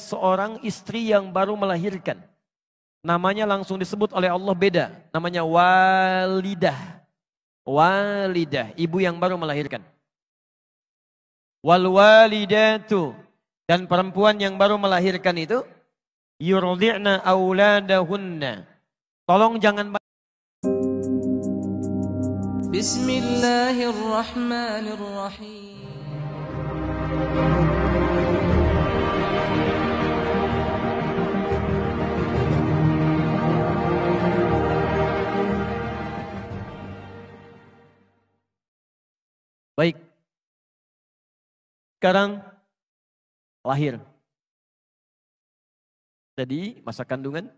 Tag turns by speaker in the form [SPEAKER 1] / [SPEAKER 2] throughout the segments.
[SPEAKER 1] seorang istri yang baru melahirkan. Namanya langsung disebut oleh Allah beda. Namanya walidah. Walidah, ibu yang baru melahirkan. Wal walidatu, dan perempuan yang baru melahirkan itu yurdi'na auladahunna. Tolong jangan
[SPEAKER 2] Bismillahirrahmanirrahim.
[SPEAKER 1] Baik. Sekarang lahir. Jadi masa kandungan.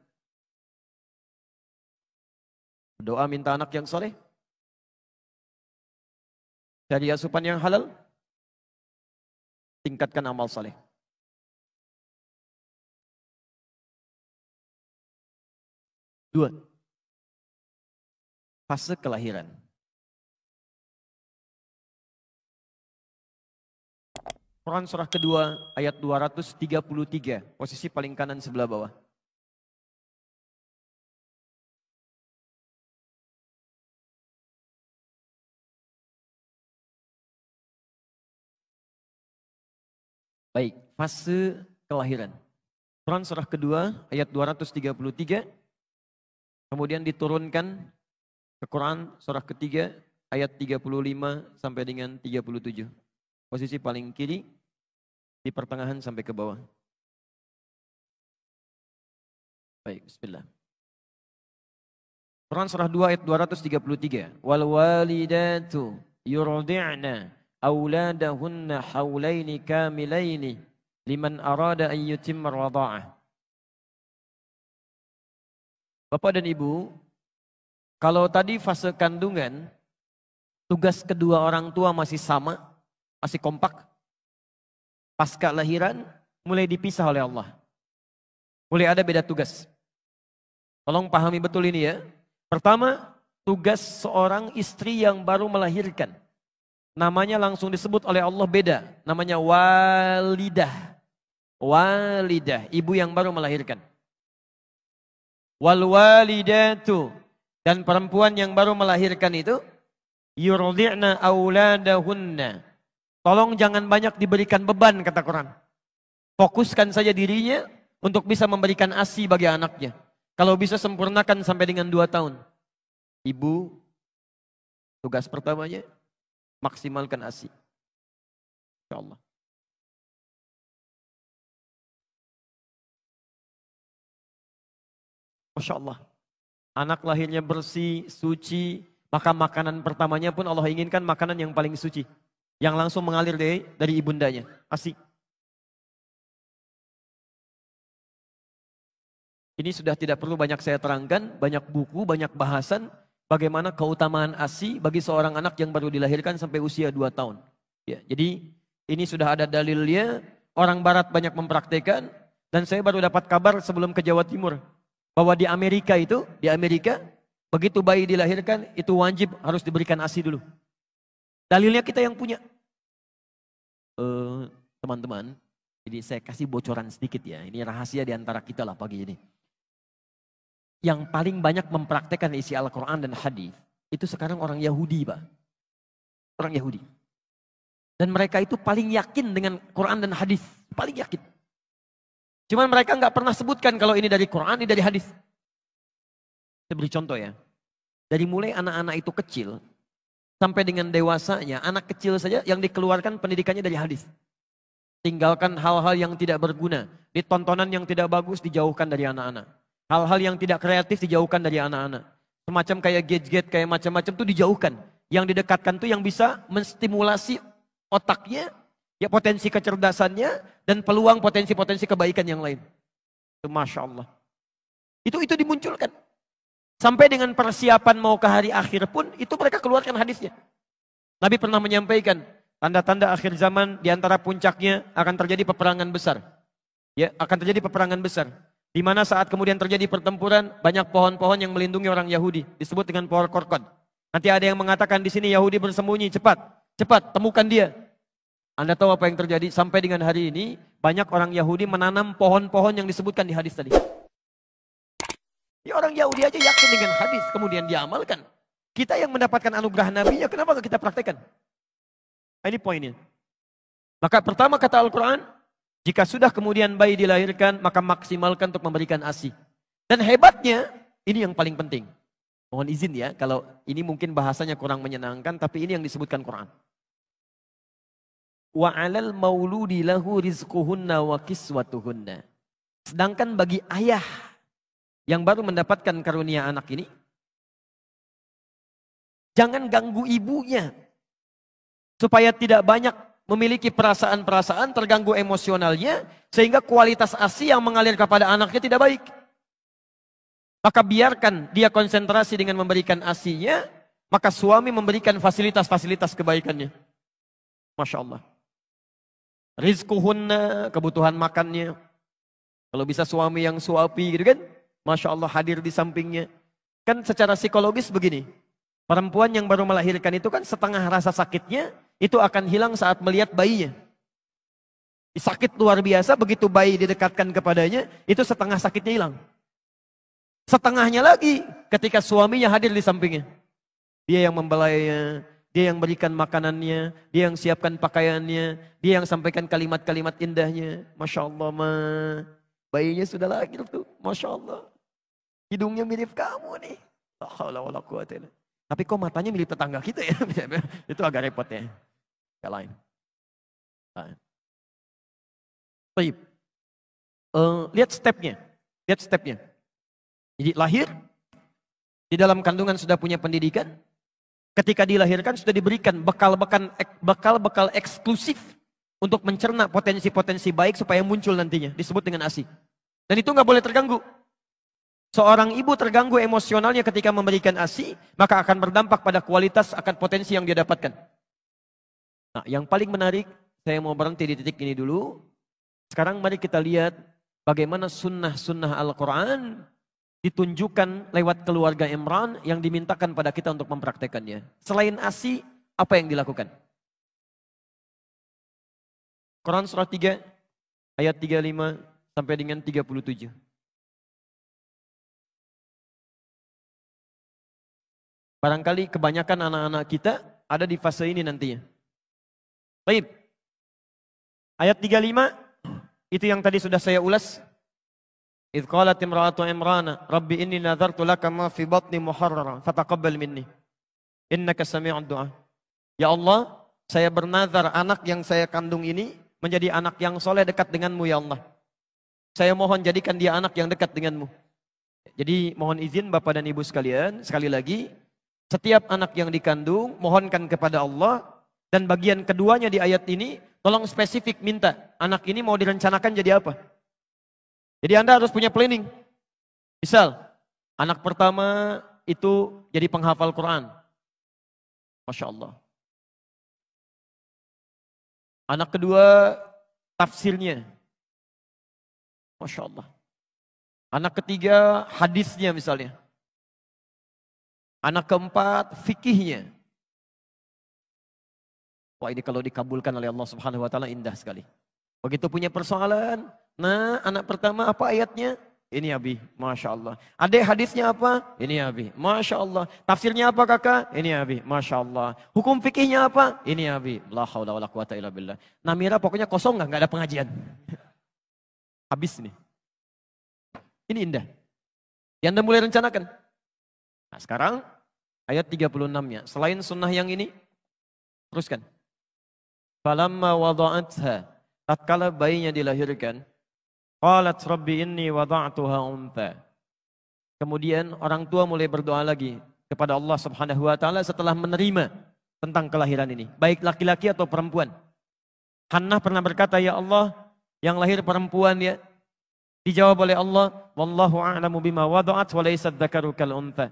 [SPEAKER 1] Doa minta anak yang soleh. Cari asupan yang halal. Tingkatkan amal soleh. Dua. Fase kelahiran. Quran surah kedua ayat 233, posisi paling kanan sebelah bawah. Baik, fase kelahiran. Quran surah kedua ayat 233, kemudian diturunkan ke Quran surah ketiga ayat 35 sampai dengan 37. Posisi paling kiri, di pertengahan sampai ke bawah. Baik, bismillah. Quran surah 2 ayat 233. Wal walidatu yurdi'na auladahunna haulaini kamilaini liman arada an yutimma radha'ah. Bapak dan Ibu, kalau tadi fase kandungan, tugas kedua orang tua masih sama, masih kompak. Pasca lahiran mulai dipisah oleh Allah. Mulai ada beda tugas. Tolong pahami betul ini ya. Pertama, tugas seorang istri yang baru melahirkan. Namanya langsung disebut oleh Allah beda. Namanya walidah. Walidah, ibu yang baru melahirkan. Wal walidatu, dan perempuan yang baru melahirkan itu yurdi'na auladahunna. Tolong jangan banyak diberikan beban, kata Quran. Fokuskan saja dirinya untuk bisa memberikan ASI bagi anaknya. Kalau bisa sempurnakan sampai dengan 2 tahun. Ibu, tugas pertamanya maksimalkan ASI. InsyaAllah. Masya Allah. Anak lahirnya bersih, suci, maka makanan pertamanya pun Allah inginkan makanan yang paling suci. Yang langsung mengalir dari ibundanya. ASI. Ini sudah tidak perlu banyak saya terangkan, banyak buku, banyak bahasan, bagaimana keutamaan ASI bagi seorang anak yang baru dilahirkan sampai usia 2 tahun. Ya, jadi ini sudah ada dalilnya, orang barat banyak mempraktikkan, dan saya baru dapat kabar sebelum ke Jawa Timur, bahwa di Amerika, begitu bayi dilahirkan, itu wajib harus diberikan ASI dulu. Dalilnya kita yang punya. Teman-teman, jadi saya kasih bocoran sedikit ya. Ini rahasia di antara kita lah pagi ini. Yang paling banyak mempraktekkan isi Al-Quran dan hadis itu sekarang orang Yahudi, Pak. Orang Yahudi. Dan mereka itu paling yakin dengan Quran dan hadis. Paling yakin. Cuman mereka nggak pernah sebutkan kalau ini dari Quran, ini dari hadis. Saya beri contoh ya. Dari mulai anak-anak itu kecil, sampai dengan dewasanya, anak kecil saja yang dikeluarkan pendidikannya dari hadis. Tinggalkan hal-hal yang tidak berguna. Di tontonan yang tidak bagus dijauhkan dari anak-anak. Hal-hal yang tidak kreatif dijauhkan dari anak-anak. Semacam kayak gadget, kayak macam-macam itu dijauhkan. Yang didekatkan tuh yang bisa menstimulasi otaknya, ya potensi kecerdasannya, dan peluang potensi-potensi kebaikan yang lain. Itu Masya Allah. Itu dimunculkan. Sampai dengan persiapan mau ke hari akhir pun, itu mereka keluarkan hadisnya. Nabi pernah menyampaikan, tanda-tanda akhir zaman diantara puncaknya akan terjadi peperangan besar. Ya, akan terjadi peperangan besar. Di mana saat kemudian terjadi pertempuran, banyak pohon-pohon yang melindungi orang Yahudi. Disebut dengan pohon korkod. Nanti ada yang mengatakan di sini Yahudi bersembunyi, cepat, temukan dia. Anda tahu apa yang terjadi? Sampai dengan hari ini, banyak orang Yahudi menanam pohon-pohon yang disebutkan di hadis tadi. Ya, orang Yahudi aja yakin dengan hadis, kemudian dia amalkan. Kita yang mendapatkan anugerah Nabi-Nya, kenapa kita praktekkan? Ini poinnya. Maka pertama kata Al-Quran, jika sudah kemudian bayi dilahirkan, maka maksimalkan untuk memberikan ASI. Dan hebatnya, ini yang paling penting. Mohon izin ya, kalau ini mungkin bahasanya kurang menyenangkan, tapi ini yang disebutkan Quran. Wa 'alal mauludi lahu rizquhunna wa kiswatuhunna. Sedangkan bagi ayah yang baru mendapatkan karunia anak ini, jangan ganggu ibunya supaya tidak banyak memiliki perasaan-perasaan, terganggu emosionalnya, sehingga kualitas ASI yang mengalir kepada anaknya tidak baik. Maka biarkan dia konsentrasi dengan memberikan ASI-nya, maka suami memberikan fasilitas-fasilitas kebaikannya. Masya Allah. Rizquhunna, kebutuhan makannya. Kalau bisa suami yang suapi gitu kan, Masya Allah hadir di sampingnya. Kan secara psikologis begini, perempuan yang baru melahirkan itu kan setengah rasa sakitnya, itu akan hilang saat melihat bayinya. Sakit luar biasa, begitu bayi didekatkan kepadanya, itu setengah sakitnya hilang. Setengahnya lagi ketika suaminya hadir di sampingnya. Dia yang membelainya, dia yang berikan makanannya, dia yang siapkan pakaiannya, dia yang sampaikan kalimat-kalimat indahnya. Masya Allah, bayinya sudah lahir tuh, Masya Allah. Hidungnya mirip kamu nih. Tapi kok matanya mirip tetangga kita ya? Itu agak repot ya. Gak lain. Baik. Lihat stepnya. Lihat stepnya. Jadi lahir, di dalam kandungan sudah punya pendidikan. Ketika dilahirkan sudah diberikan bekal-bekal eksklusif untuk mencerna potensi-potensi baik supaya muncul nantinya. Disebut dengan ASI. Dan itu nggak boleh terganggu. Seorang ibu terganggu emosionalnya ketika memberikan ASI, maka akan berdampak pada kualitas akan potensi yang dia dapatkan. Nah, yang paling menarik, saya mau berhenti di titik ini dulu. Sekarang mari kita lihat bagaimana sunnah-sunnah Al-Quran ditunjukkan lewat keluarga Imran yang dimintakan pada kita untuk mempraktekannya. Selain ASI, apa yang dilakukan? Quran surah 3, ayat 35 sampai dengan 37. Barangkali kebanyakan anak-anak kita ada di fase ini nantinya. Baik. Ayat 35, itu yang tadi sudah saya ulas. Idh qalat imra'atu Imrana, Rabbi inni nazartu laka ma fi batni muharrara, fataqabbal minni. Innaka sami'ud du'a. Ya Allah, saya bernazar anak yang saya kandung ini menjadi anak yang soleh dekat denganmu ya Allah. Saya mohon jadikan dia anak yang dekat denganmu. Jadi mohon izin Bapak dan Ibu sekalian, sekali lagi, setiap anak yang dikandung, mohonkan kepada Allah. Dan bagian keduanya di ayat ini, tolong spesifik minta, anak ini mau direncanakan jadi apa? Jadi Anda harus punya planning. Misal, anak pertama itu jadi penghafal Quran. Masya Allah. Anak kedua, tafsirnya. Masya Allah. Anak ketiga, hadisnya misalnya. Anak keempat, fikihnya. Wah, ini kalau dikabulkan oleh Allah Subhanahu wa Ta'ala indah sekali. Begitu punya persoalan, nah anak pertama apa ayatnya? Ini Abi, Masya Allah. Adik hadisnya apa? Ini Abi, Masya Allah. Tafsirnya apa kakak? Ini Abi, Masya Allah. Hukum fikihnya apa? Ini Abi. La haula wa la quwata illa billah. Namira pokoknya kosong nggak ada pengajian. Habis nih. Ini indah. Yang Anda mulai rencanakan. Nah sekarang ayat 36-nya. Selain sunnah yang ini, teruskan. Falamma wada'atha. Tatkala bayinya dilahirkan, qalat rabbi inni wada'tuha untha. Kemudian orang tua mulai berdoa lagi kepada Allah Subhanahu wa Ta'ala setelah menerima tentang kelahiran ini, baik laki-laki atau perempuan. Hannah pernah berkata, ya Allah, yang lahir perempuan ya. Dijawab oleh Allah, wallahu a'lamu bima wada'at wa laysa dzakaru kal untha.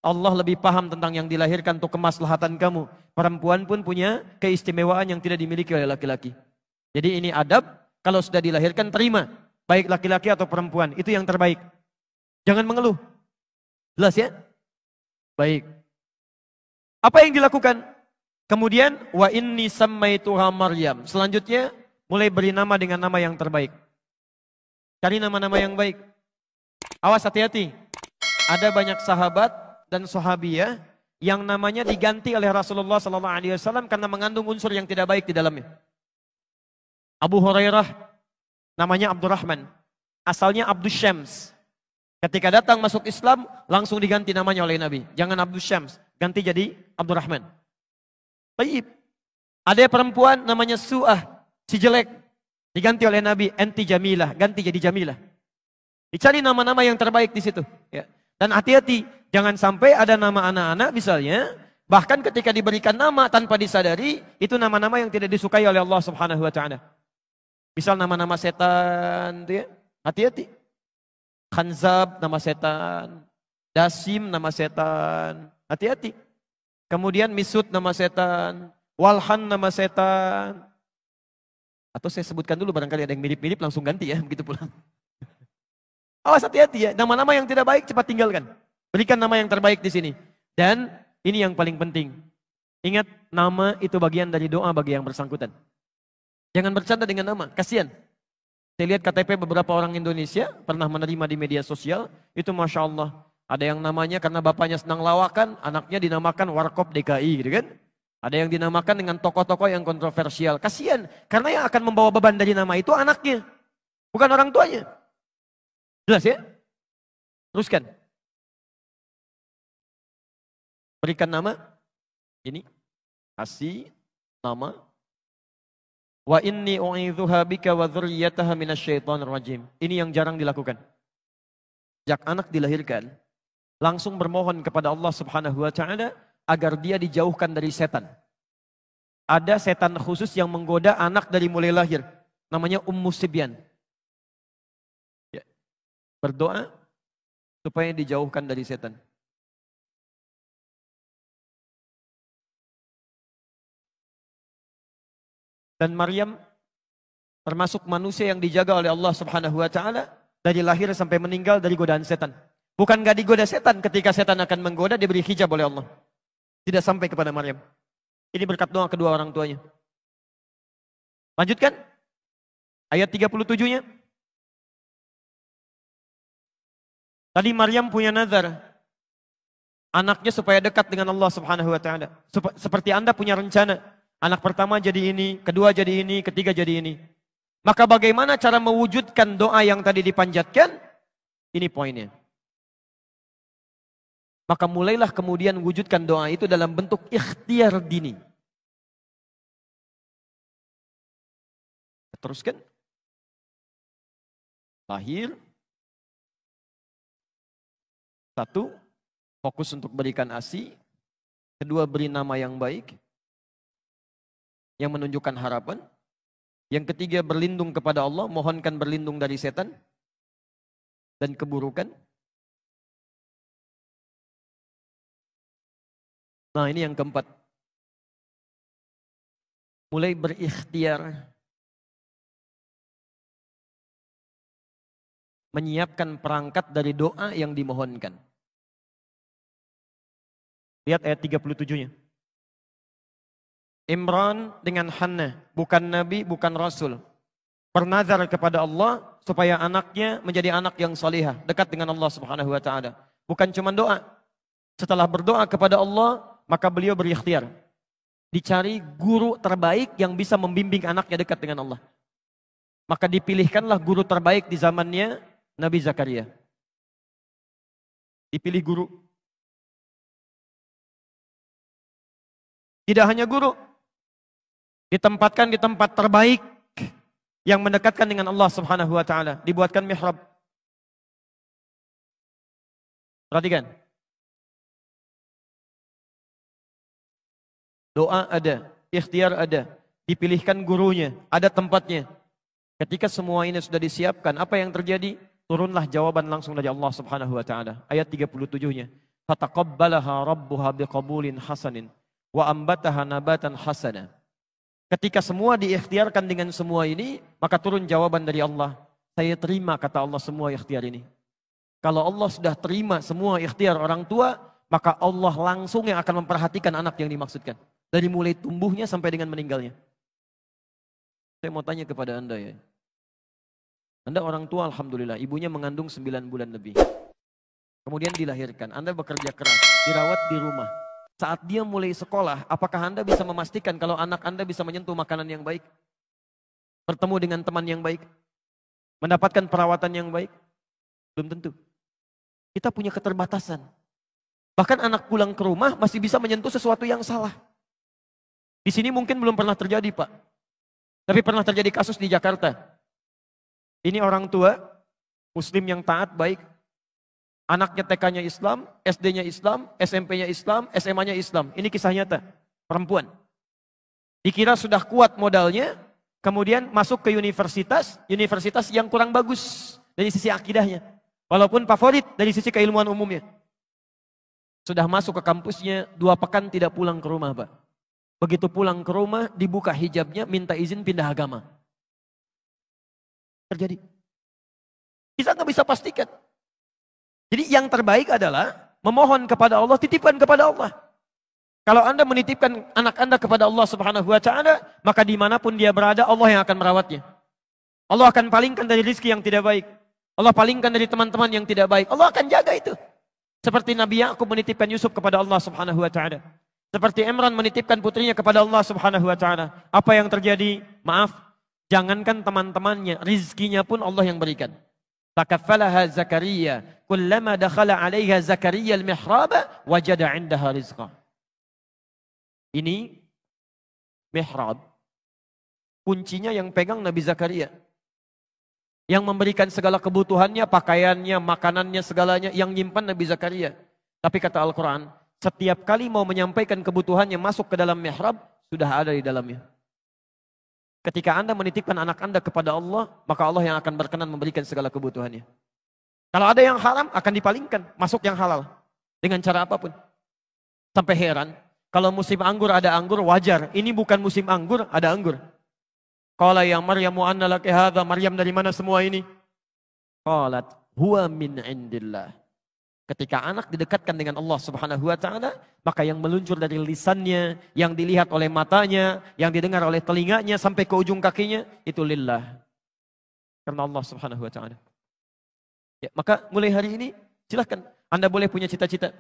[SPEAKER 1] Allah lebih paham tentang yang dilahirkan untuk kemaslahatan kamu. Perempuan pun punya keistimewaan yang tidak dimiliki oleh laki-laki. Jadi ini adab, kalau sudah dilahirkan terima. Baik laki-laki atau perempuan, itu yang terbaik. Jangan mengeluh. Jelas ya? Baik. Apa yang dilakukan? Kemudian wa inni sammaituha Maryam. Selanjutnya mulai beri nama dengan nama yang terbaik. Cari nama-nama yang baik. Awas hati-hati. Ada banyak sahabat dan sahabiyah yang namanya diganti oleh Rasulullah SAW karena mengandung unsur yang tidak baik di dalamnya. Abu Hurairah namanya Abdurrahman. Asalnya Abdus Syams. Ketika datang masuk Islam langsung diganti namanya oleh Nabi. Jangan Abdus Syams, ganti jadi Abdurrahman. Baik. Ada perempuan namanya Su'ah, si jelek. Diganti oleh Nabi, enti Jamilah, ganti jadi Jamilah. Dicari nama-nama yang terbaik di situ. Ya. Dan hati-hati, jangan sampai ada nama anak-anak misalnya, bahkan ketika diberikan nama tanpa disadari, itu nama-nama yang tidak disukai oleh Allah Subhanahu wa Ta'ala. Misal nama-nama setan, ya. Hati-hati. Khanzab nama setan, Dasim nama setan, hati-hati. Kemudian Misut nama setan, Walhan nama setan. Atau saya sebutkan dulu barangkali ada yang mirip-mirip langsung ganti ya, begitu pulang. Awas hati-hati ya, nama-nama yang tidak baik cepat tinggalkan. Berikan nama yang terbaik di sini. Dan ini yang paling penting. Ingat, nama itu bagian dari doa bagi yang bersangkutan. Jangan bercanda dengan nama, kasihan. Saya lihat KTP beberapa orang Indonesia pernah menerima di media sosial, itu Masya Allah. Ada yang namanya karena bapaknya senang lawakan, anaknya dinamakan Warkop DKI gitu kan. Ada yang dinamakan dengan tokoh-tokoh yang kontroversial. Kasihan, karena yang akan membawa beban dari nama itu anaknya, bukan orang tuanya. Jelas ya? Teruskan. Berikan nama, ini, kasih nama. Wa inni u'idzuha bika wa dzurriyyataha minasyaitonir rajim. Ini yang jarang dilakukan. Sejak anak dilahirkan, langsung bermohon kepada Allah Subhanahu wa Ta'ala agar dia dijauhkan dari setan. Ada setan khusus yang menggoda anak dari mulai lahir, namanya Ummu Sibyan. Ya. Berdoa supaya dijauhkan dari setan. Dan Maryam termasuk manusia yang dijaga oleh Allah Subhanahu wa Ta'ala dari lahir sampai meninggal dari godaan setan. Bukan gak digoda setan, ketika setan akan menggoda diberi hijab oleh Allah. Tidak sampai kepada Maryam. Ini berkat doa kedua orang tuanya. Lanjutkan. Ayat 37-nya. Tadi Maryam punya nazar. Anaknya supaya dekat dengan Allah Subhanahu wa Ta'ala. Seperti Anda punya rencana. Anak pertama jadi ini, kedua jadi ini, ketiga jadi ini. Maka bagaimana cara mewujudkan doa yang tadi dipanjatkan? Ini poinnya. Maka mulailah kemudian wujudkan doa itu dalam bentuk ikhtiar dini. Teruskan. Lahir. Satu, fokus untuk berikan ASI. Kedua, beri nama yang baik, yang menunjukkan harapan. Yang ketiga, berlindung kepada Allah, mohonkan berlindung dari setan dan keburukan. Nah, ini yang keempat. Mulai berikhtiar menyiapkan perangkat dari doa yang dimohonkan. Lihat ayat 37-nya. Imran dengan Hannah, bukan Nabi, bukan Rasul. Bernazar kepada Allah supaya anaknya menjadi anak yang salihah, dekat dengan Allah Subhanahu wa Ta'ala. Bukan cuma doa. Setelah berdoa kepada Allah, maka beliau berikhtiar. Dicari guru terbaik yang bisa membimbing anaknya dekat dengan Allah. Maka dipilihkanlah guru terbaik di zamannya Nabi Zakaria. Dipilih guru. Tidak hanya guru, ditempatkan di tempat terbaik yang mendekatkan dengan Allah Subhanahu wa Ta'ala. Dibuatkan mihrab. Perhatikan. Doa ada, ikhtiar ada, dipilihkan gurunya, ada tempatnya. Ketika semua ini sudah disiapkan, apa yang terjadi? Turunlah jawaban langsung dari Allah Subhanahu wa Ta'ala. Ayat 37-nya. Fataqabbalaha rabbuha biqabulin hasanin wa ambataha nabatan hasana. Ketika semua diikhtiarkan dengan semua ini, maka turun jawaban dari Allah. Saya terima, kata Allah, semua ikhtiar ini. Kalau Allah sudah terima semua ikhtiar orang tua, maka Allah langsung yang akan memperhatikan anak yang dimaksudkan. Dari mulai tumbuhnya sampai dengan meninggalnya. Saya mau tanya kepada Anda ya. Anda orang tua alhamdulillah, ibunya mengandung 9 bulan lebih. Kemudian dilahirkan, Anda bekerja keras, dirawat di rumah. Saat dia mulai sekolah, apakah Anda bisa memastikan kalau anak Anda bisa menyentuh makanan yang baik? Bertemu dengan teman yang baik? Mendapatkan perawatan yang baik? Belum tentu. Kita punya keterbatasan. Bahkan anak pulang ke rumah masih bisa menyentuh sesuatu yang salah. Di sini mungkin belum pernah terjadi, Pak. Tapi pernah terjadi kasus di Jakarta. Ini orang tua, muslim yang taat, baik. Anaknya TK-nya Islam, SD-nya Islam, SMP-nya Islam, SMA-nya Islam. Ini kisah nyata, perempuan. Dikira sudah kuat modalnya, kemudian masuk ke universitas yang kurang bagus dari sisi akidahnya. Walaupun favorit dari sisi keilmuan umumnya. Sudah masuk ke kampusnya, 2 pekan tidak pulang ke rumah, Pak. Begitu pulang ke rumah, dibuka hijabnya, minta izin pindah agama. Terjadi. Kita nggak bisa pastikan. Jadi yang terbaik adalah memohon kepada Allah, titipkan kepada Allah. Kalau Anda menitipkan anak Anda kepada Allah Subhanahu wa Ta'ala, maka dimanapun dia berada, Allah yang akan merawatnya. Allah akan palingkan dari rizki yang tidak baik. Allah palingkan dari teman-teman yang tidak baik. Allah akan jaga itu. Seperti Nabi Ya'qub menitipkan Yusuf kepada Allah Subhanahu wa Ta'ala. Seperti Imran menitipkan putrinya kepada Allah Subhanahu wa Ta'ala. Apa yang terjadi? Maaf, jangankan teman-temannya, rizkinya pun Allah yang berikan. Takaffalaha Zakaria, kullama dakhala 'alaiha Zakaria al-mihrab, wajada 'indaha rizqa. Ini mihrab. Kuncinya yang pegang Nabi Zakaria. Yang memberikan segala kebutuhannya, pakaiannya, makanannya, segalanya, yang nyimpan Nabi Zakaria. Tapi kata Al-Quran, setiap kali mau menyampaikan kebutuhannya masuk ke dalam mihrab, sudah ada di dalamnya. Ketika Anda menitipkan anak Anda kepada Allah, maka Allah yang akan berkenan memberikan segala kebutuhannya. Kalau ada yang haram, akan dipalingkan, masuk yang halal. Dengan cara apapun. Sampai heran, kalau musim anggur ada anggur, wajar. Ini bukan musim anggur, ada anggur. Qala ya Maryamu anna laki hadza, Maryam dari mana semua ini? Qalat huwa min indillah. Ketika anak didekatkan dengan Allah Subhanahu wa Ta'ala, maka yang meluncur dari lisannya, yang dilihat oleh matanya, yang didengar oleh telinganya sampai ke ujung kakinya, itu lillah. Karena Allah Subhanahu wa Ta'ala. Ya, maka mulai hari ini silahkan Anda boleh punya cita-cita.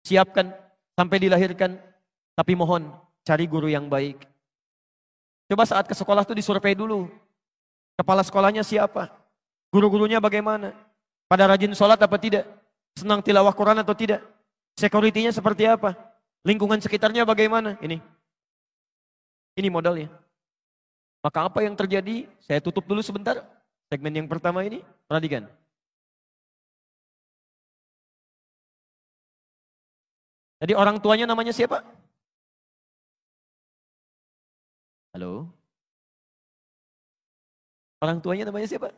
[SPEAKER 1] Siapkan sampai dilahirkan, tapi mohon cari guru yang baik. Coba saat ke sekolah itu disurvei dulu. Kepala sekolahnya siapa? Guru-gurunya bagaimana? Pada rajin sholat apa tidak? Senang tilawah Quran atau tidak? Security-nya seperti apa? Lingkungan sekitarnya bagaimana? Ini modalnya. Maka apa yang terjadi? Saya tutup dulu sebentar. Segmen yang pertama ini, perhatikan. Jadi orang tuanya namanya siapa? Halo? Orang tuanya namanya siapa?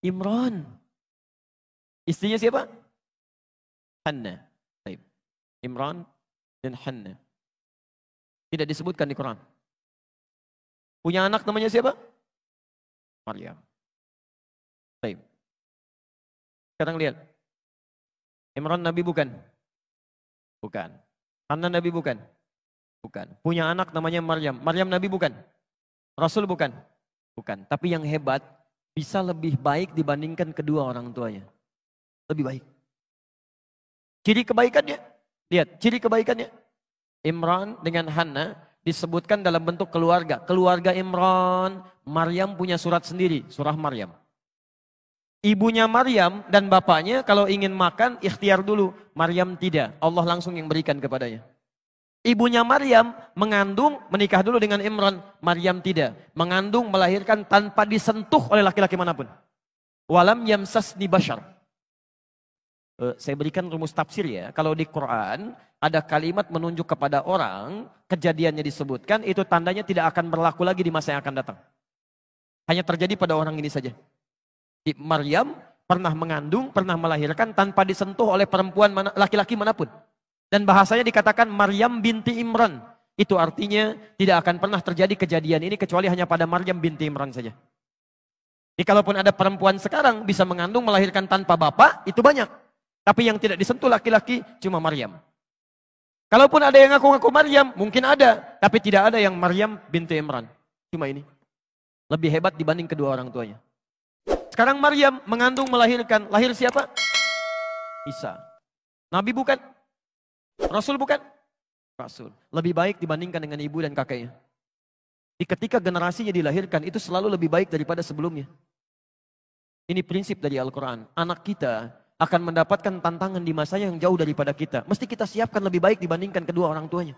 [SPEAKER 1] Imran. Istrinya siapa? Hanna. Baik. Imran dan Hanna. Tidak disebutkan di Quran. Punya anak namanya siapa? Maryam. Baik. Sekarang lihat. Imran Nabi bukan? Bukan. Hanna Nabi bukan? Bukan. Punya anak namanya Maryam. Maryam Nabi bukan? Rasul bukan? Bukan. Tapi yang hebat, bisa lebih baik dibandingkan kedua orang tuanya. Lebih baik. Ciri kebaikannya, lihat, ciri kebaikannya. Imran dengan Hanna disebutkan dalam bentuk keluarga. Keluarga Imran, Maryam punya surat sendiri, surah Maryam. Ibunya Maryam dan bapaknya kalau ingin makan, ikhtiar dulu. Maryam tidak, Allah langsung yang berikan kepadanya. Ibunya Maryam mengandung, menikah dulu dengan Imran. Maryam tidak, mengandung, melahirkan tanpa disentuh oleh laki-laki manapun. Walam yamsasni bashar. Saya berikan rumus tafsir ya. Kalau di Quran ada kalimat menunjuk kepada orang, kejadiannya disebutkan, itu tandanya tidak akan berlaku lagi di masa yang akan datang. Hanya terjadi pada orang ini saja. Maryam pernah mengandung, pernah melahirkan tanpa disentuh oleh perempuan laki-laki manapun. Dan bahasanya dikatakan Maryam binti Imran. Itu artinya tidak akan pernah terjadi kejadian ini kecuali hanya pada Maryam binti Imran saja. Jadi kalaupun ada perempuan sekarang bisa mengandung, melahirkan tanpa bapak, itu banyak. Tapi yang tidak disentuh laki-laki cuma Maryam. Kalaupun ada yang ngaku-ngaku Maryam, mungkin ada. Tapi tidak ada yang Maryam binti Imran. Cuma ini. Lebih hebat dibanding kedua orang tuanya. Sekarang Maryam mengandung melahirkan. Lahir siapa? Isa. Nabi bukan? Rasul bukan? Rasul. Lebih baik dibandingkan dengan ibu dan kakeknya. Ketika generasinya dilahirkan, itu selalu lebih baik daripada sebelumnya. Ini prinsip dari Al-Quran. Anak kita akan mendapatkan tantangan di masa yang jauh daripada kita. Mesti kita siapkan lebih baik dibandingkan kedua orang tuanya.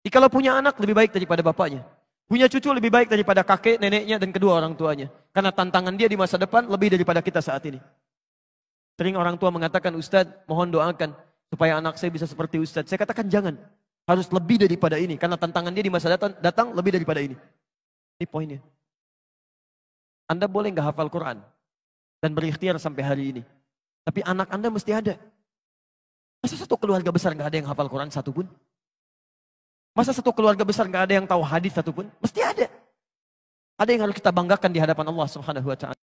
[SPEAKER 1] Jadi kalau punya anak lebih baik daripada bapaknya. Punya cucu lebih baik daripada kakek, neneknya, dan kedua orang tuanya. Karena tantangan dia di masa depan lebih daripada kita saat ini. Sering orang tua mengatakan, Ustadz mohon doakan supaya anak saya bisa seperti Ustadz. Saya katakan jangan. Harus lebih daripada ini. Karena tantangan dia di masa datang lebih daripada ini. Ini poinnya. Anda boleh nggak hafal Quran. Dan berikhtiar sampai hari ini. Tapi anak Anda mesti ada. Masa satu keluarga besar nggak ada yang hafal Quran satupun? Masa satu keluarga besar nggak ada yang tahu hadis satupun? Mesti ada. Ada yang harus kita banggakan di hadapan Allah Subhanahu wa Ta'ala.